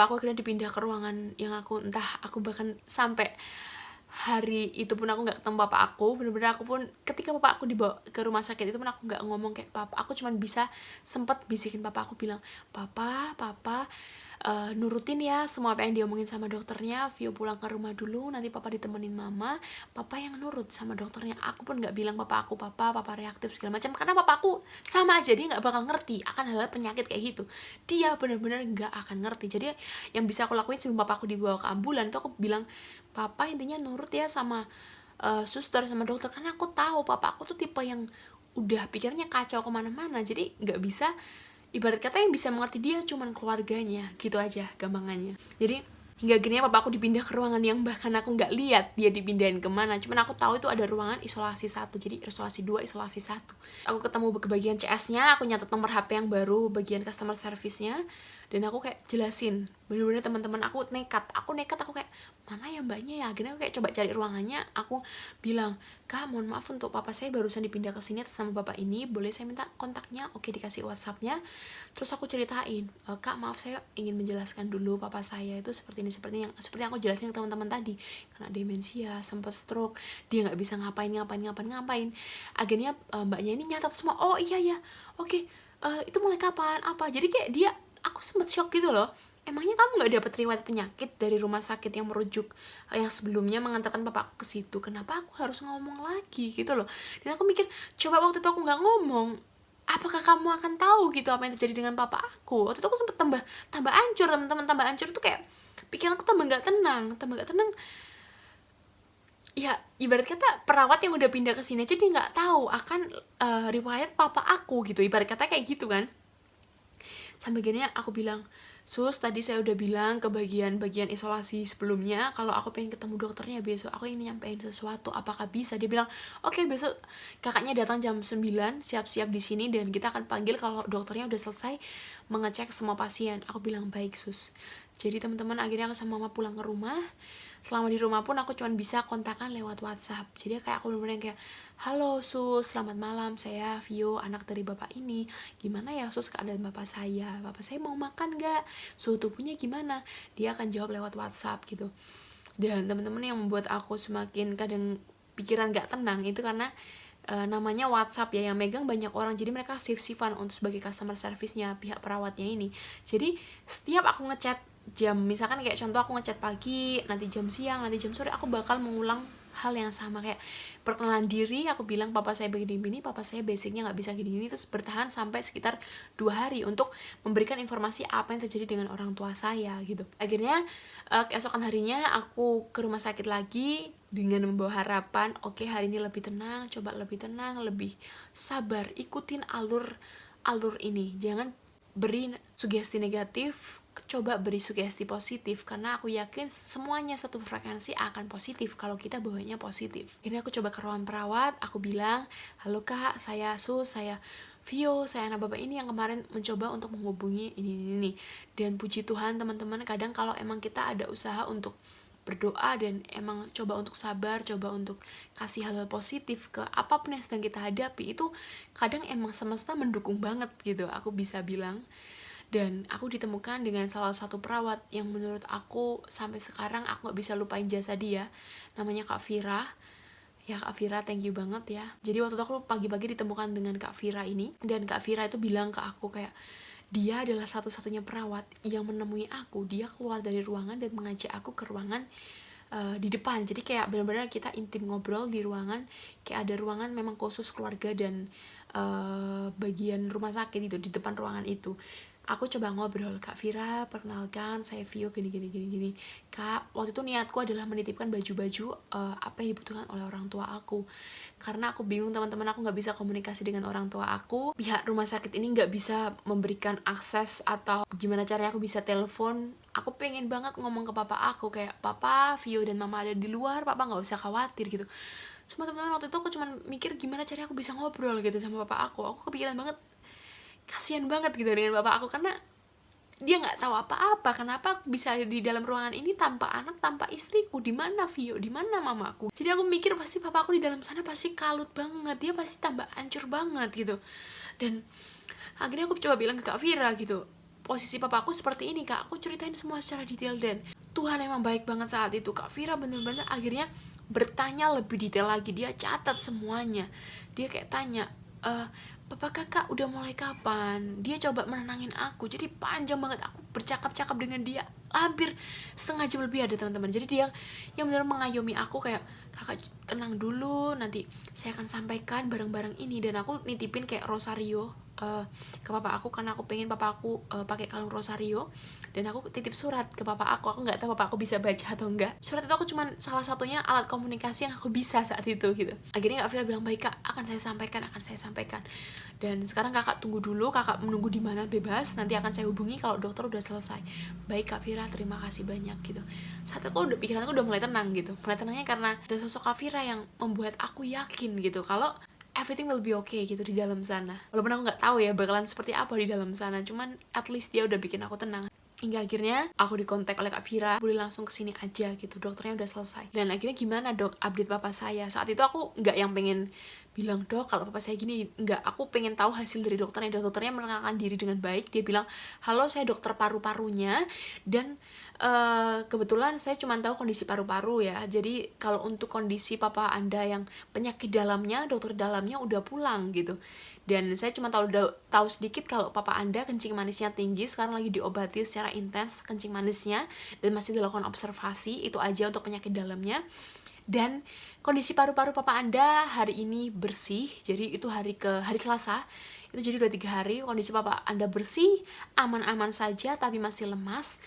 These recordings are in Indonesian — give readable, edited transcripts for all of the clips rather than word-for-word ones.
papa aku akhirnya dipindah ke ruangan yang aku bahkan sampai hari itu pun aku nggak ketemu papa aku. Bener-bener aku pun ketika papa aku dibawa ke rumah sakit itu pun aku nggak ngomong kayak papa, aku cuman bisa sempet bisikin papa aku bilang, papa nurutin ya semua apa yang diomongin sama dokternya, Vio pulang ke rumah dulu, nanti papa ditemenin mama, papa yang nurut sama dokternya. Aku pun nggak bilang papa aku papa reaktif segala macam, karena papa aku sama aja, dia nggak bakal ngerti akan hal-hal penyakit kayak gitu, dia bener-bener nggak akan ngerti. Jadi yang bisa aku lakuin sebelum papa aku dibawa ke ambulan itu aku bilang, papa intinya nurut ya sama suster sama dokter, karena aku tahu papa aku tuh tipe yang udah pikirnya kacau kemana-mana. Jadi nggak bisa, ibarat kata yang bisa mengerti dia cuman keluarganya, gitu aja gampangannya. Jadi hingga akhirnya papa aku dipindah ke ruangan yang bahkan aku nggak lihat dia dipindahin kemana, cuman aku tahu itu ada ruangan isolasi 1, jadi isolasi 2, isolasi 1. Aku ketemu ke bagian CS-nya, aku nyatet nomor HP yang baru, bagian customer service-nya, dan aku kayak jelasin, bener-bener teman-teman aku nekat, aku kayak mana ya mbaknya ya. Akhirnya aku kayak coba cari ruangannya, aku bilang, kak mohon maaf untuk papa saya barusan dipindah ke sini atas sama bapak ini, boleh saya minta kontaknya? Oke, dikasih WhatsApp-nya. Terus aku ceritain, kak maaf saya ingin menjelaskan dulu, papa saya itu seperti ini, seperti yang aku jelasin ke teman-teman tadi, karena demensia, sempat stroke, dia nggak bisa ngapain. Akhirnya mbaknya ini nyatat semua, oh iya ya, oke, itu mulai kapan apa. Jadi kayak dia, aku sempet shock gitu loh, emangnya kamu nggak dapet riwayat penyakit dari rumah sakit yang merujuk yang sebelumnya mengantarkan bapakku ke situ, kenapa aku harus ngomong lagi gitu loh. Dan aku mikir, coba waktu itu aku nggak ngomong, apakah kamu akan tahu gitu apa yang terjadi dengan papa aku. Waktu itu aku sempet tambah hancur, teman-teman, tambah hancur tuh kayak pikiranku tambah nggak tenang. Ya ibarat kata perawat yang udah pindah ke sini aja dia nggak tahu akan riwayat papa aku gitu, ibarat kata kayak gitu kan. Sampai gini aku bilang, sus tadi saya udah bilang ke bagian isolasi sebelumnya kalau aku pengen ketemu dokternya besok, aku ingin nyampein sesuatu, apakah bisa? Dia bilang, oke, besok kakaknya datang jam 9, siap-siap di sini dan kita akan panggil kalau dokternya udah selesai mengecek semua pasien. Aku bilang, baik sus. Jadi teman-teman, akhirnya aku sama mama pulang ke rumah. Selama di rumah pun aku cuma bisa kontakan lewat WhatsApp. Jadi kayak aku bener-bener kayak, halo sus, selamat malam, saya Vio, anak dari bapak ini. Gimana ya sus keadaan bapak saya mau makan gak, suhu tubuhnya gimana? Dia akan jawab lewat WhatsApp gitu. Dan teman-teman, yang membuat aku semakin kadang pikiran gak tenang itu karena namanya WhatsApp ya, yang megang banyak orang, jadi mereka shift-shiftan untuk sebagai customer service-nya pihak perawatnya ini. Jadi setiap aku ngechat jam, misalkan kayak contoh aku ngechat pagi, nanti jam siang, nanti jam sore, aku bakal mengulang hal yang sama, kayak perkenalan diri, aku bilang papa saya begini-begini, papa saya basicnya nggak bisa gini-gini, terus bertahan sampai sekitar 2 hari untuk memberikan informasi apa yang terjadi dengan orang tua saya gitu. Akhirnya keesokan harinya aku ke rumah sakit lagi dengan membawa harapan, oke, hari ini lebih tenang, coba lebih tenang, lebih sabar, ikutin alur ini, jangan beri sugesti negatif, coba beri sugesti positif, karena aku yakin semuanya satu frekuensi akan positif kalau kita bawanya positif. Ini aku coba ke ruangan perawat, aku bilang, halo kak, saya Sus, saya Vio, saya anak bapak ini yang kemarin mencoba untuk menghubungi ini. Dan puji Tuhan teman-teman, kadang kalau emang kita ada usaha untuk berdoa dan emang coba untuk sabar, coba untuk kasih hal-hal positif ke apapun yang sedang kita hadapi, itu kadang emang semesta mendukung banget gitu, aku bisa bilang. Dan aku ditemukan dengan salah satu perawat yang menurut aku sampai sekarang aku gak bisa lupain jasa dia, namanya Kak Vira. Ya Kak Vira, thank you banget ya. Jadi waktu itu aku pagi-pagi ditemukan dengan Kak Vira ini, dan Kak Vira itu bilang ke aku kayak, dia adalah satu-satunya perawat yang menemui aku. Dia keluar dari ruangan dan mengajak aku ke ruangan di depan. Jadi kayak benar-benar kita intim ngobrol di ruangan, kayak ada ruangan memang khusus keluarga dan bagian rumah sakit itu di depan ruangan itu. Aku coba ngobrol, Kak Vira, perkenalkan saya Vio, gini. Kak, waktu itu niatku adalah menitipkan baju-baju apa yang dibutuhkan oleh orang tua aku, karena aku bingung teman-teman, aku nggak bisa komunikasi dengan orang tua aku. Pihak rumah sakit ini nggak bisa memberikan akses atau gimana caranya aku bisa telepon. Aku pengen banget ngomong ke papa aku kayak, papa, Vio dan mama ada di luar, papa nggak usah khawatir gitu. Cuma teman-teman, waktu itu aku cuma mikir gimana caranya aku bisa ngobrol gitu sama papa aku. Aku kepikiran banget, kasian banget gitu dengan bapak aku, karena dia nggak tahu apa-apa. Kenapa aku bisa ada di dalam ruangan ini tanpa anak, tanpa istriku? Di mana Vio? Di mana mamaku? Jadi aku mikir pasti papa aku di dalam sana pasti kalut banget, dia pasti tambah hancur banget gitu. Dan akhirnya aku coba bilang ke Kak Vira gitu, posisi papa aku seperti ini Kak, aku ceritain semua secara detail. Dan Tuhan emang baik banget saat itu, Kak Vira bener-bener akhirnya bertanya lebih detail lagi. Dia catat semuanya, dia kayak tanya, papa kakak udah mulai kapan? Dia coba menenangin aku. Jadi panjang banget aku bercakap-cakap dengan dia, hampir setengah jam lebih ada teman-teman. Jadi dia yang benar mengayomi aku kayak, kakak tenang dulu, nanti saya akan sampaikan barang-barang ini. Dan aku nitipin kayak rosario ke papa aku, karena aku pengen papa aku pakai kalung rosario. Dan aku titip surat ke papa aku nggak tahu papa aku bisa baca atau enggak. Surat itu aku cuman salah satunya alat komunikasi yang aku bisa saat itu gitu. Akhirnya Kak Vira bilang, baik Kak, akan saya sampaikan. Dan sekarang kakak tunggu dulu, kakak menunggu di mana bebas, nanti akan saya hubungi kalau dokter udah selesai. Baik Kak Vira, terima kasih banyak gitu. Saat itu pikiran aku udah mulai tenang gitu. Mulai tenangnya karena ada sosok Kak Vira yang membuat aku yakin gitu kalau everything will be okay gitu di dalam sana. Walaupun aku nggak tahu ya bakalan seperti apa di dalam sana, cuman at least dia udah bikin aku tenang. Hingga akhirnya aku dikontak oleh Kak Vira, boleh langsung kesini aja gitu, dokternya udah selesai. Dan akhirnya gimana dok update papa saya? Saat itu aku nggak yang pengen bilang, dok kalau papa saya gini, nggak, aku pengen tahu hasil dari dokternya. Dan dokternya menenangkan diri dengan baik, dia bilang, halo saya dokter paru-parunya, dan kebetulan saya cuma tahu kondisi paru-paru ya, jadi kalau untuk kondisi papa anda yang penyakit dalamnya, dokter dalamnya udah pulang gitu. Dan saya cuma tahu sedikit kalau papa anda kencing manisnya tinggi, sekarang lagi diobati secara intens kencing manisnya, dan masih dilakukan observasi. Itu aja untuk penyakit dalamnya. Dan kondisi paru-paru papa anda hari ini bersih, jadi itu hari Selasa, itu jadi udah 3 hari kondisi papa anda bersih, aman-aman saja, tapi masih lemas.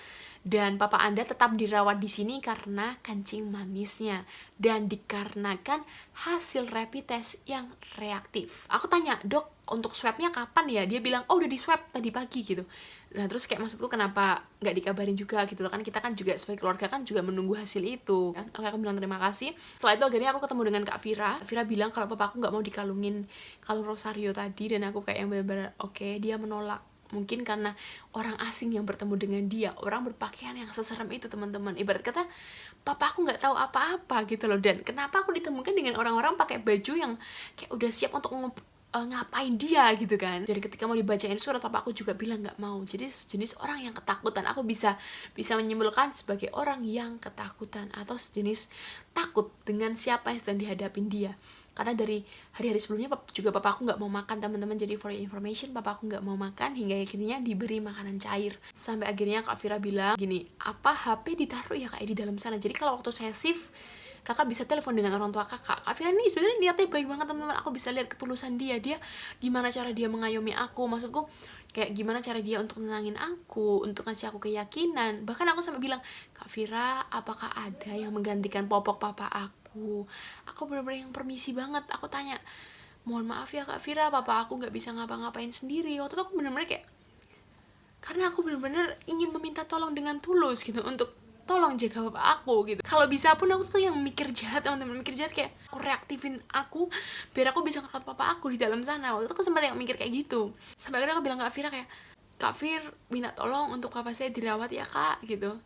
Dan papa anda tetap dirawat di sini karena kencing manisnya, dan dikarenakan hasil rapid test yang reaktif. Aku tanya, dok untuk swabnya kapan ya? Dia bilang, oh udah di swab tadi pagi gitu. Nah terus kayak maksudku kenapa nggak dikabarin juga gitu loh, kan kita kan juga sebagai keluarga kan juga menunggu hasil itu. Oke, aku bilang terima kasih. Setelah itu akhirnya aku ketemu dengan Kak Vira. Kak Vira bilang kalau papa aku nggak mau dikalungin kalung rosario tadi, dan aku kayak yang benar-benar oke, dia menolak. Mungkin karena orang asing yang bertemu dengan dia, orang berpakaian yang seserem itu teman-teman. Ibarat kata papa aku nggak tahu apa-apa gitu loh. Dan kenapa aku ditemukan dengan orang-orang pakai baju yang kayak udah siap untuk ngapain dia gitu kan. Dan ketika mau dibacain surat, papa aku juga bilang nggak mau. Jadi sejenis orang yang ketakutan. Aku bisa menyimpulkan sebagai orang yang ketakutan, atau sejenis takut dengan siapa yang sedang dihadapin dia. Karena dari hari-hari sebelumnya juga papa aku nggak mau makan teman-teman. Jadi for your information, papa aku nggak mau makan hingga akhirnya diberi makanan cair. Sampai akhirnya Kak Vira bilang gini, apa HP ditaruh ya kayak di dalam sana, jadi kalau waktu saya shift kakak bisa telepon dengan orang tua kakak. Kak Vira ini sebenarnya niatnya baik banget teman-teman. Aku bisa lihat ketulusan dia gimana cara dia mengayomi aku. Maksudku kayak gimana cara dia untuk nenangin aku, untuk ngasih aku keyakinan. Bahkan aku sampai bilang, Kak Vira, apakah ada yang menggantikan popok papa aku? Aku benar-benar yang permisi banget. Aku tanya, mohon maaf ya Kak Vira, papa aku nggak bisa ngapa-ngapain sendiri. Waktu itu aku benar-benar kayak, karena aku benar-benar ingin meminta tolong dengan tulus gitu, untuk tolong jaga bapak aku gitu. Kalau bisa pun aku tuh yang mikir jahat teman-teman, mikir jahat kayak aku reaktifin aku biar aku bisa ngangkat papa aku di dalam sana. Waktu itu aku sempat yang mikir kayak gitu. Sampai akhirnya aku bilang ke Kak Vira kayak, Kak Vir, minta tolong untuk papa saya dirawat ya Kak gitu.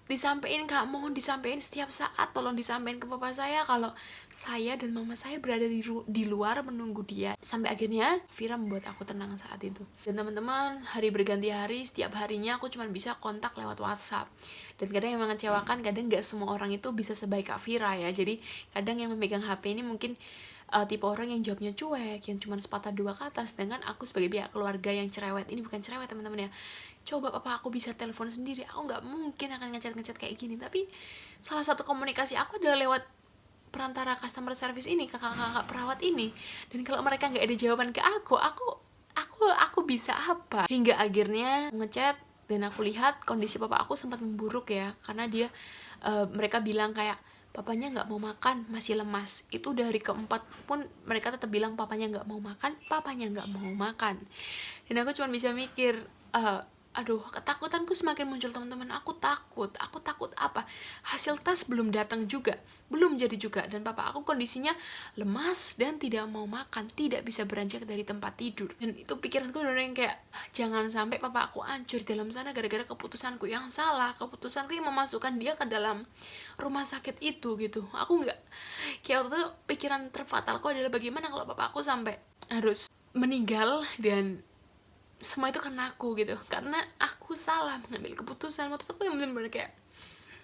Disampaikan Kak, mohon disampaikan setiap saat, tolong disampaikan ke papa saya kalau saya dan mama saya berada di luar menunggu dia. Sampai akhirnya Vira membuat aku tenang saat itu. Dan teman-teman, hari berganti hari, setiap harinya aku cuma bisa kontak lewat WhatsApp. Dan kadang yang mengecewakan, kadang gak semua orang itu bisa sebaik Kak Vira ya. Jadi kadang yang memegang HP ini mungkin tipe orang yang jawabnya cuek, yang cuma sepatah dua kata. Sedangkan aku sebagai pihak keluarga yang cerewet, ini bukan cerewet teman-teman ya, coba papa aku bisa telepon sendiri, aku nggak mungkin akan ngechat kayak gini. Tapi salah satu komunikasi aku adalah lewat perantara customer service ini, kakak-kakak perawat ini. Dan kalau mereka nggak ada jawaban ke aku bisa apa? Hingga akhirnya ngechat, dan aku lihat kondisi papa aku sempat memburuk ya, karena mereka bilang kayak papanya nggak mau makan, masih lemas. Itu dari keempat pun mereka tetap bilang papanya nggak mau makan, papanya nggak mau makan. Dan aku cuma bisa mikir, aduh, ketakutanku semakin muncul teman-teman. Aku takut apa? Hasil tes belum datang juga, belum jadi juga, dan papa aku kondisinya lemas dan tidak mau makan, tidak bisa beranjak dari tempat tidur. Dan itu pikiranku benar-benar yang kayak, jangan sampai papa aku hancur dalam sana gara-gara keputusanku yang salah, keputusanku yang memasukkan dia ke dalam rumah sakit itu gitu. Aku nggak, kayak waktu itu pikiran terfatalku adalah bagaimana kalau papa aku sampai harus meninggal. Dan semua itu karena aku gitu, karena aku salah mengambil keputusan. Waktu itu aku yang bener-bener kayak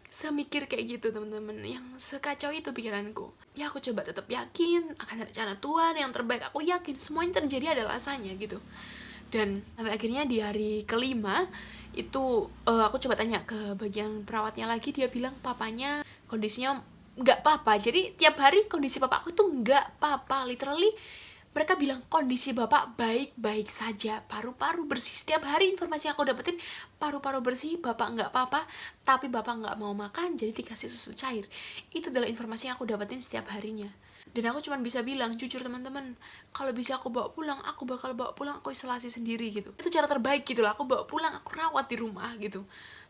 semikir kayak gitu teman-teman, yang sekacau itu pikiranku. Ya aku coba tetap yakin akan ada rencana Tuhan yang terbaik. Aku yakin semuanya terjadi ada alasannya gitu. Dan sampai akhirnya di hari kelima itu aku coba tanya ke bagian perawatnya lagi, dia bilang papanya kondisinya nggak apa-apa. Jadi tiap hari kondisi papa aku tuh nggak apa-apa, literally mereka bilang kondisi bapak baik-baik saja, paru-paru bersih. Setiap hari informasi yang aku dapetin, paru-paru bersih, bapak nggak apa-apa, tapi bapak nggak mau makan, jadi dikasih susu cair. Itu adalah informasi yang aku dapetin setiap harinya. Dan aku cuma bisa bilang, jujur teman-teman, kalau bisa aku bawa pulang, aku bakal bawa pulang, aku isolasi sendiri gitu. Itu cara terbaik gitu loh, aku bawa pulang, aku rawat di rumah gitu.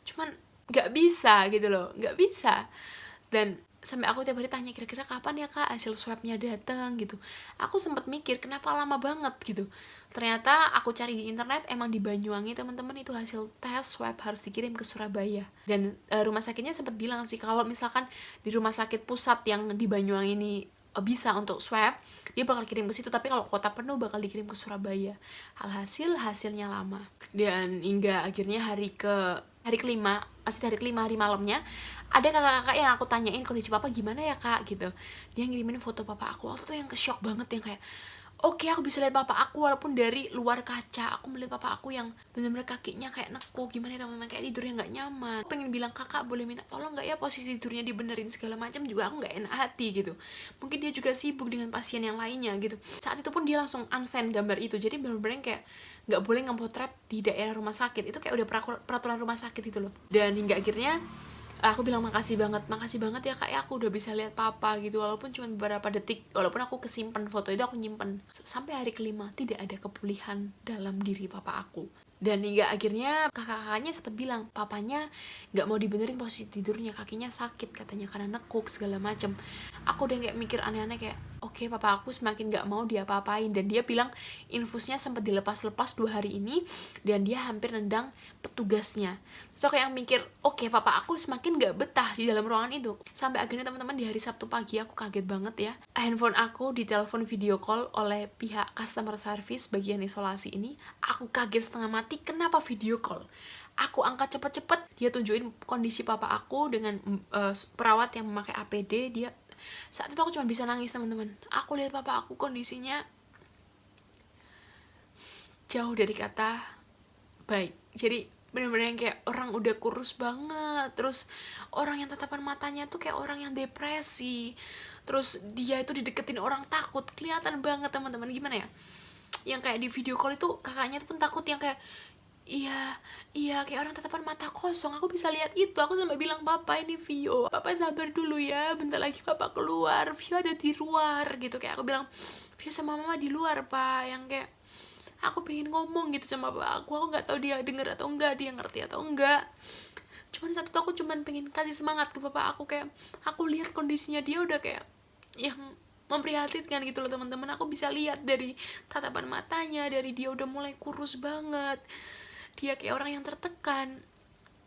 Cuman nggak bisa gitu loh, nggak bisa. Dan sampai aku tiap hari tanya, kira-kira kapan ya kak hasil swabnya datang gitu. Aku sempat mikir kenapa lama banget gitu. Ternyata aku cari di internet, emang di Banyuwangi teman-teman itu hasil tes swab harus dikirim ke Surabaya. Dan rumah sakitnya sempat bilang sih kalau misalkan di rumah sakit pusat yang di Banyuwangi ini bisa untuk swab, dia bakal kirim ke situ, tapi kalau kota penuh bakal dikirim ke Surabaya. Alhasil hasilnya lama. Dan hingga akhirnya hari kelima, masih hari kelima, hari malamnya, ada kakak-kakak yang aku tanyain kondisi papa gimana ya kak gitu. Dia ngirimin foto papa aku. Waktu itu yang shock banget, yang kayak oke, aku bisa lihat papa aku walaupun dari luar kaca. Aku melihat papa aku yang benar-benar kakinya kayak nekuk, gimana ya teman-teman, kayak tidurnya nggak nyaman. Aku pengen bilang, kakak boleh minta tolong nggak ya posisi tidurnya dibenerin segala macam, juga aku nggak enak hati gitu. Mungkin dia juga sibuk dengan pasien yang lainnya gitu. Saat itu pun dia langsung unsend gambar itu. Jadi benar-benar kayak nggak boleh ngepotret di daerah rumah sakit. Itu kayak udah peraturan rumah sakit itu loh. Dan hingga akhirnya aku bilang makasih banget ya kak ya, aku udah bisa lihat papa gitu, walaupun cuma beberapa detik, walaupun aku kesimpan foto itu, aku nyimpen sampai hari kelima. Tidak ada kepulihan dalam diri papa aku. Dan hingga akhirnya kakak-kakaknya sempat bilang papanya nggak mau dibenerin posisi tidurnya, kakinya sakit katanya karena nekuk segala macem. Aku udah kayak mikir aneh-aneh, kayak oke, papa aku semakin nggak mau diapa-apain. Dan dia bilang infusnya sempat dilepas-lepas 2 hari ini dan dia hampir nendang petugasnya. So kayak mikir oke, papa aku semakin nggak betah di dalam ruangan itu. Sampai akhirnya teman-teman di hari Sabtu pagi aku kaget banget ya, handphone aku ditelepon video call oleh pihak customer service bagian isolasi ini. Aku kaget setengah mati, kenapa video call? Aku angkat cepet-cepet, dia tunjukin kondisi papa aku dengan perawat yang memakai APD. Dia saat itu aku cuma bisa nangis teman-teman. Aku lihat papa aku kondisinya jauh dari kata baik. Jadi bener-bener yang kayak orang udah kurus banget, terus orang yang tatapan matanya tuh kayak orang yang depresi, terus dia itu dideketin orang takut, kelihatan banget teman-teman. Gimana ya, yang kayak di video call itu kakaknya pun takut, yang kayak iya kayak orang tatapan mata kosong. Aku bisa lihat itu. Aku sampai bilang, papa ini Vio, papa sabar dulu ya, bentar lagi papa keluar, Vio ada di luar gitu. Kayak aku bilang, Vio sama mama di luar pak, yang kayak aku pengen ngomong gitu sama bapak aku nggak tahu dia denger atau enggak, dia ngerti atau enggak. Cuman saat itu aku cuman pengen kasih semangat ke bapak aku, kayak aku lihat kondisinya dia udah kayak yang memprihatinkan gitu loh teman-teman. Aku bisa lihat dari tatapan matanya, dari dia udah mulai kurus banget, dia kayak orang yang tertekan.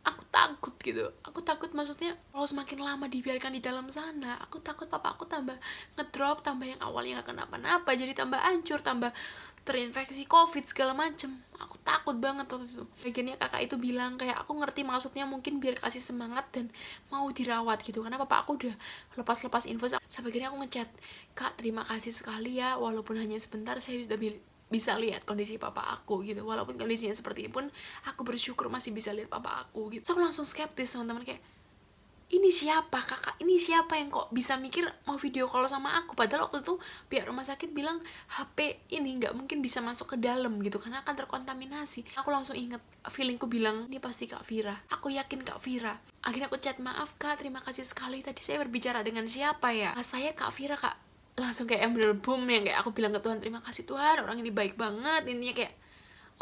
Aku takut gitu, aku takut, maksudnya kalau semakin lama dibiarkan di dalam sana, aku takut papa aku tambah ngedrop, tambah yang awalnya gak kenapa-napa jadi tambah hancur, tambah terinfeksi covid segala macem. Aku takut banget waktu itu. Akhirnya kakak itu bilang kayak, aku ngerti maksudnya, mungkin biar kasih semangat dan mau dirawat gitu, karena papa aku udah lepas-lepas info. Sampai akhirnya aku ngechat, kak terima kasih sekali ya, walaupun hanya sebentar saya bisa lihat kondisi papa aku gitu. Walaupun kondisinya seperti ini pun aku bersyukur masih bisa lihat papa aku gitu. So aku langsung skeptis teman-teman, kayak ini siapa kakak, ini siapa yang kok bisa mikir mau video call sama aku, padahal waktu itu pihak rumah sakit bilang HP ini nggak mungkin bisa masuk ke dalam gitu karena akan terkontaminasi. Aku langsung inget, feelingku bilang ini pasti Kak Vira, aku yakin Kak Vira. Akhirnya aku chat, maaf kak, terima kasih sekali, tadi saya berbicara dengan siapa ya, saya Kak Vira kak. Langsung kayak yang bener boom, yang kayak aku bilang ke Tuhan, terima kasih Tuhan, orang ini baik banget. Intinya kayak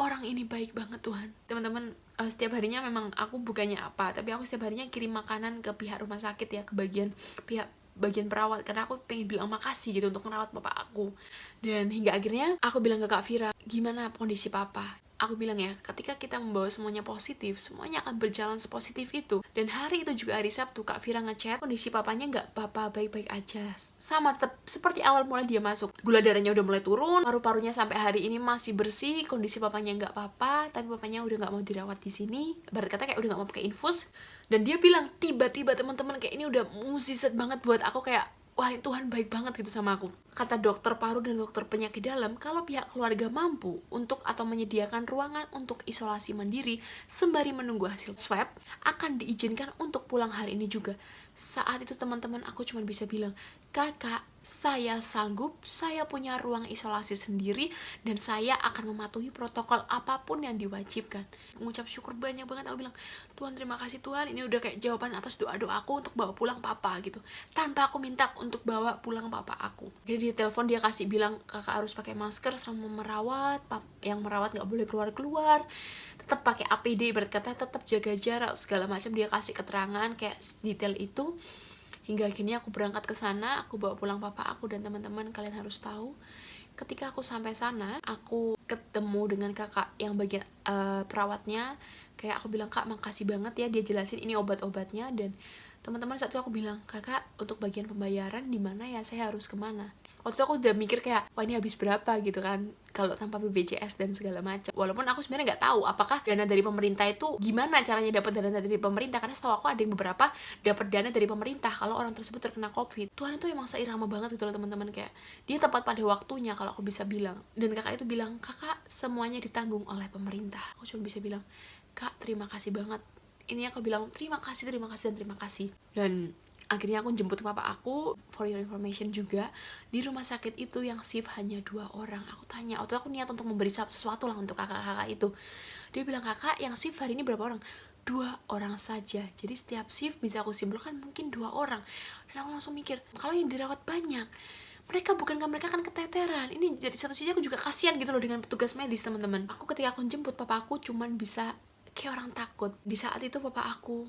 orang ini baik banget Tuhan. Teman-teman, setiap harinya memang aku bukannya apa, tapi aku setiap harinya kirim makanan ke pihak rumah sakit ya, ke bagian perawat, karena aku pengen bilang makasih gitu untuk merawat bapak aku. Dan hingga akhirnya aku bilang ke Kak Vira, gimana kondisi papa? aku bilang ya, ketika kita membawa semuanya positif, semuanya akan berjalan sepositif itu. Dan hari itu juga hari Sabtu, Kak Vira ngechat, kondisi papanya nggak apa-apa, baik-baik aja. Sama, tetap seperti awal mulai dia masuk. Gula darahnya udah mulai turun, paru-parunya sampai hari ini masih bersih, kondisi papanya nggak apa-apa, tapi papanya udah nggak mau dirawat di sini. Berarti kata kayak udah nggak mau pakai infus. Dan dia bilang, tiba-tiba teman-teman kayak ini udah mukjizat banget buat aku, kayak wah Tuhan baik banget gitu sama aku. Kata dokter paru dan dokter penyakit dalam, kalau pihak keluarga mampu untuk atau menyediakan ruangan untuk isolasi mandiri sembari menunggu hasil swab, akan diizinkan untuk pulang hari ini juga. Saat itu teman-teman aku cuma bisa bilang, kakak, saya sanggup, saya punya ruang isolasi sendiri, dan saya akan mematuhi protokol apapun yang diwajibkan. Mengucap syukur banyak banget, aku bilang, Tuhan terima kasih Tuhan, ini udah kayak jawaban atas doa-doa aku untuk bawa pulang papa gitu, tanpa aku minta untuk bawa pulang papa aku. Jadi di telepon dia kasih bilang, kakak harus pakai masker selama merawat, yang merawat nggak boleh keluar-keluar, tetap pakai APD, ibarat kata tetap jaga jarak segala macam. Dia kasih keterangan kayak detail itu. Hingga akhirnya aku berangkat ke sana, aku bawa pulang papa aku. Dan teman-teman, kalian harus tahu, ketika aku sampai sana, aku ketemu dengan kakak yang bagian perawatnya. Kayak aku bilang, kak makasih banget ya, dia jelasin ini obat-obatnya. Dan teman-teman, saat itu aku bilang, kakak untuk bagian pembayaran di mana ya, saya harus kemana? Waktu itu aku udah mikir kayak, wah ini habis berapa gitu kan, kalau tanpa BPJS dan segala macam. Walaupun aku sebenarnya nggak tahu apakah dana dari pemerintah itu gimana caranya dapat dana dari pemerintah, karena setahu aku ada yang beberapa dapat dana dari pemerintah kalau orang tersebut terkena COVID. Tuhan itu emang seirama banget gitu loh teman-teman, kayak dia tepat pada waktunya kalau aku bisa bilang. Dan kakak itu bilang, kakak semuanya ditanggung oleh pemerintah. Aku cuma bisa bilang, kak terima kasih banget. Ini aku bilang terima kasih dan terima kasih. Dan akhirnya aku jemput papa aku. For your information juga, di rumah sakit itu yang shift hanya 2 orang. Aku tanya, waktu aku niat untuk memberi sesuatu lah untuk kakak-kakak itu. Dia bilang, kakak yang shift hari ini berapa orang? 2 orang saja. Jadi setiap shift bisa aku simpulkan mungkin 2 orang. Dan aku langsung mikir, kalau yang dirawat banyak, mereka kan keteteran. Ini jadi satu sisi aku juga kasihan gitu loh dengan petugas medis teman-teman. Aku ketika aku jemput papa aku cuman bisa kayak orang takut. Di saat itu papa aku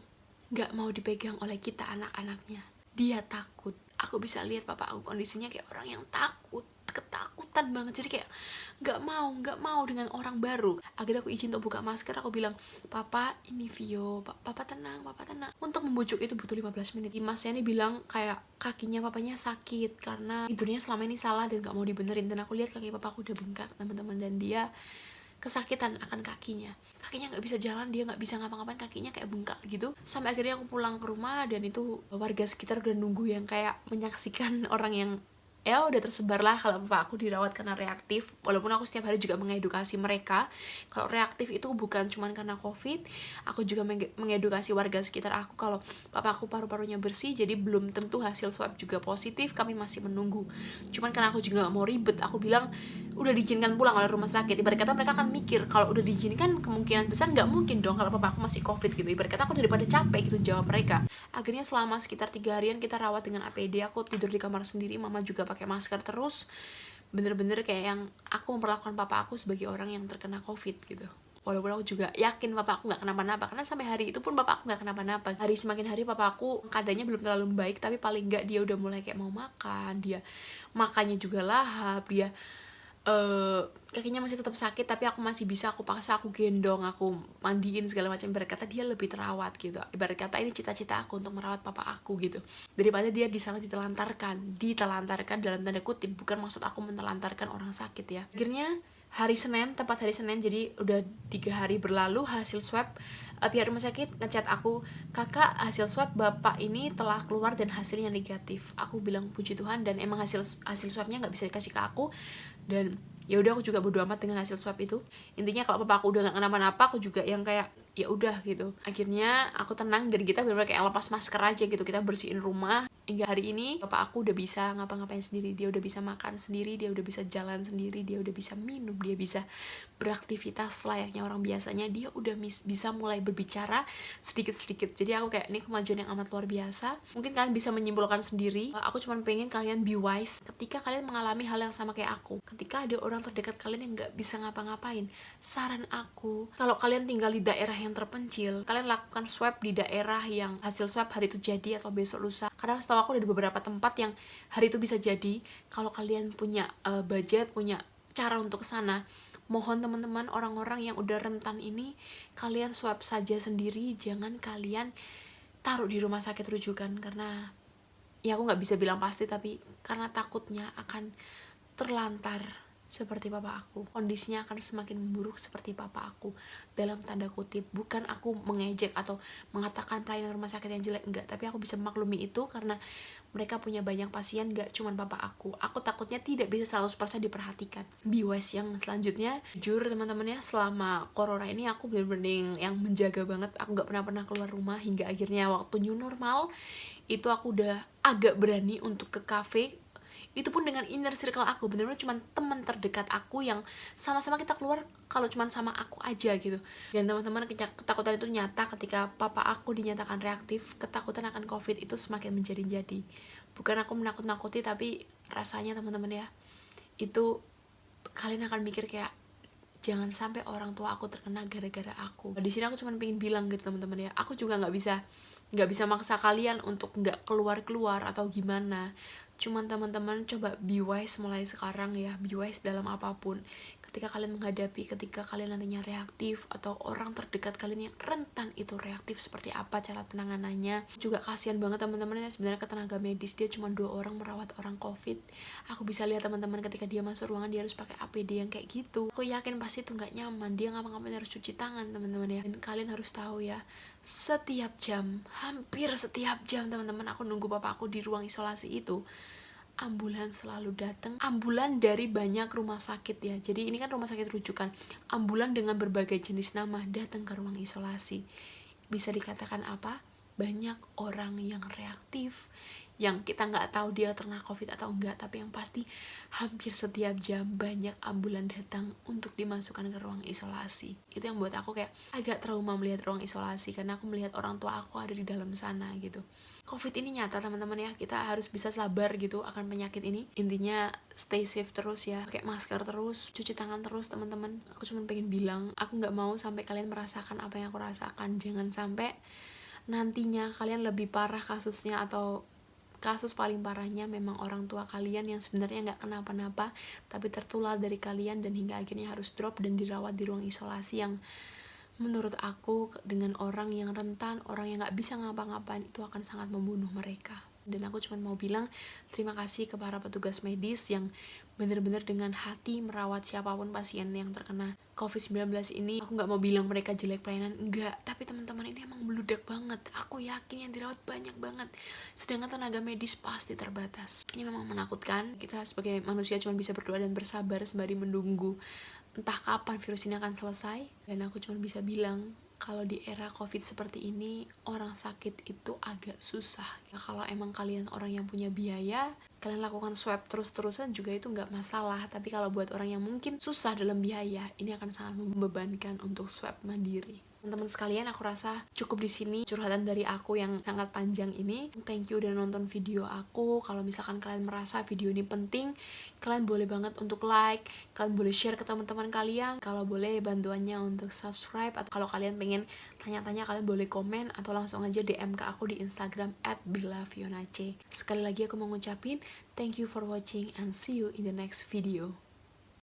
nggak mau dipegang oleh kita anak-anaknya. Dia takut. Aku bisa lihat papa aku kondisinya kayak orang yang takut, ketakutan banget. Jadi kayak nggak mau dengan orang baru. Akhirnya aku izin untuk buka masker. Aku bilang, papa ini Vio, papa tenang. Untuk membujuk itu butuh 15 menit. Masnya ini bilang kayak kakinya papanya sakit karena tidurnya selama ini salah dan nggak mau dibenerin. Dan aku lihat kaki papa aku udah bengkak teman-teman, dan dia kesakitan akan kakinya nggak bisa jalan, dia nggak bisa ngapa-ngapain, kakinya kayak bengkak gitu. Sampai akhirnya aku pulang ke rumah, dan itu warga sekitar udah nunggu yang kayak menyaksikan orang yang ya udah tersebar lah kalau bapak aku dirawat karena reaktif. Walaupun aku setiap hari juga mengedukasi mereka kalau reaktif itu bukan cuma karena COVID. Aku juga mengedukasi warga sekitar aku kalau bapak aku paru-parunya bersih, jadi belum tentu hasil swab juga positif, kami masih menunggu. Cuman karena aku juga gak mau ribet, aku bilang udah diizinkan pulang oleh rumah sakit. Ibarat kata mereka akan mikir kalau udah diizinkan kemungkinan besar nggak mungkin dong kalau papa aku masih COVID gitu. Ibarat kata aku daripada capek gitu jawab mereka. Akhirnya selama sekitar 3 harian kita rawat dengan APD. Aku tidur di kamar sendiri, mama juga pakai masker terus. Bener-bener kayak yang aku memperlakukan papa aku sebagai orang yang terkena COVID gitu. Walaupun aku juga yakin papa aku gak kenapa-napa, karena sampai hari itu pun papa aku gak kenapa-napa. Semakin hari papa aku keadaannya belum terlalu baik, tapi paling gak dia udah mulai kayak mau makan, dia makannya juga lahap, dia kakinya masih tetap sakit, tapi aku masih bisa, aku paksa, aku gendong, aku mandiin segala macam. Ibarat kata dia lebih terawat gitu. Ibarat kata ini cita-cita aku untuk merawat papa aku gitu, daripada dia di sana ditelantarkan dalam tanda kutip, bukan maksud aku menelantarkan orang sakit ya. Akhirnya hari Senin, tepat hari Senin, jadi udah 3 hari berlalu, hasil swab pihak rumah sakit ngechat aku, kakak hasil swab bapak ini telah keluar dan hasilnya negatif. Aku bilang puji Tuhan, dan emang hasil swabnya nggak bisa dikasih ke aku. Dan ya udah, aku juga bodo amat dengan hasil swab itu. Intinya kalau papa aku udah nggak kenapa-napa, aku juga yang kayak ya udah gitu. Akhirnya aku tenang, dan kita benar-benar kayak lepas masker aja gitu, kita bersihin rumah. Hingga hari ini papa aku udah bisa ngapa-ngapain sendiri, dia udah bisa makan sendiri, dia udah bisa jalan sendiri, dia udah bisa minum, dia bisa beraktivitas layaknya orang biasanya, dia udah bisa mulai berbicara sedikit-sedikit. Jadi aku kayak ini kemajuan yang amat luar biasa. Mungkin kalian bisa menyimpulkan sendiri. Aku cuma pengen kalian be wise ketika kalian mengalami hal yang sama kayak aku. Ketika ada orang terdekat kalian yang nggak bisa ngapa-ngapain, saran aku, kalau kalian tinggal di daerah yang terpencil, kalian lakukan swab di daerah yang hasil swab hari itu jadi atau besok lusa. Karena setahu aku ada beberapa tempat yang hari itu bisa jadi. Kalau kalian punya budget, punya cara untuk kesana, mohon teman-teman, orang-orang yang udah rentan ini, kalian swab saja sendiri, jangan kalian taruh di rumah sakit rujukan, karena ya aku nggak bisa bilang pasti, tapi karena takutnya akan terlantar seperti papa aku, kondisinya akan semakin memburuk seperti papa aku, dalam tanda kutip. Bukan aku mengejek atau mengatakan pelayanan rumah sakit yang jelek, enggak, tapi aku bisa memaklumi itu karena mereka punya banyak pasien, gak cuman papa aku takutnya tidak bisa 100% diperhatikan. BWS yang selanjutnya, jujur teman-teman ya, selama corona ini aku bener-bener yang menjaga banget, aku gak pernah keluar rumah, hingga akhirnya waktu new normal itu aku udah agak berani untuk ke cafe. Itu pun dengan inner circle aku, bener-bener cuman teman terdekat aku yang sama-sama kita keluar kalau cuman sama aku aja gitu. Dan teman-teman, ketakutan itu nyata ketika papa aku dinyatakan reaktif. Ketakutan akan covid itu semakin menjadi-jadi. Bukan aku menakut-nakuti, tapi rasanya teman-teman ya, itu kalian akan mikir kayak, jangan sampai orang tua aku terkena gara-gara aku. Di sini aku cuma pengen bilang gitu teman-teman ya, aku juga nggak bisa maksa kalian untuk nggak keluar atau gimana. Cuman teman-teman coba be wise mulai sekarang ya, be wise dalam apapun. Ketika kalian menghadapi, ketika kalian nantinya reaktif atau orang terdekat kalian yang rentan itu reaktif, seperti apa cara penanganannya. Juga kasihan banget teman-teman ya, sebenarnya ke tenaga medis, dia cuma 2 orang merawat orang covid. Aku bisa lihat teman-teman ketika dia masuk ruangan dia harus pakai APD yang kayak gitu. Aku yakin pasti itu nggak nyaman, dia ngapa-ngapain harus cuci tangan teman-teman ya. Dan kalian harus tahu ya, setiap jam, hampir setiap jam teman-teman, aku nunggu papa aku di ruang isolasi itu, ambulan selalu datang, ambulan dari banyak rumah sakit ya. Jadi ini kan rumah sakit rujukan, ambulan dengan berbagai jenis nama datang ke ruang isolasi. Bisa dikatakan apa? Banyak orang yang reaktif, yang kita nggak tahu dia terkena covid atau enggak, tapi yang pasti hampir setiap jam banyak ambulan datang untuk dimasukkan ke ruang isolasi. Itu yang buat aku kayak agak trauma melihat ruang isolasi, karena aku melihat orang tua aku ada di dalam sana gitu. Covid ini nyata teman-teman ya, kita harus bisa sabar gitu akan penyakit ini. Intinya stay safe terus ya, pakai masker terus, cuci tangan terus teman-teman. Aku cuma pengen bilang, aku nggak mau sampai kalian merasakan apa yang aku rasakan. Jangan sampai nantinya kalian lebih parah kasusnya, atau kasus paling parahnya memang orang tua kalian yang sebenarnya nggak kenapa-napa tapi tertular dari kalian, dan hingga akhirnya harus drop dan dirawat di ruang isolasi yang menurut aku dengan orang yang rentan, orang yang nggak bisa ngapa-ngapain, itu akan sangat membunuh mereka. Dan aku cuma mau bilang terima kasih ke para petugas medis yang benar-benar dengan hati merawat siapapun pasien yang terkena COVID-19 ini. Aku nggak mau bilang mereka jelek pelayanan, enggak, tapi teman-teman ini emang meludak banget. Aku yakin yang dirawat banyak banget, sedangkan tenaga medis pasti terbatas. Ini memang menakutkan. Kita sebagai manusia cuma bisa berdoa dan bersabar sembari menunggu entah kapan virus ini akan selesai. Dan aku cuma bisa bilang, kalau di era covid seperti ini, orang sakit itu agak susah. Ya, kalau emang kalian orang yang punya biaya, kalian lakukan swab terus-terusan juga itu nggak masalah. Tapi kalau buat orang yang mungkin susah dalam biaya, ini akan sangat membebankan untuk swab mandiri. Teman-teman sekalian, aku rasa cukup di sini curhatan dari aku yang sangat panjang ini. Thank you udah nonton video aku. Kalau misalkan kalian merasa video ini penting, kalian boleh banget untuk like, kalian boleh share ke teman-teman kalian. Kalau boleh bantuannya untuk subscribe, atau kalau kalian pengen tanya-tanya kalian boleh komen atau langsung aja DM ke aku di Instagram @bellafionace. Sekali lagi aku mau ngucapin thank you for watching and see you in the next video.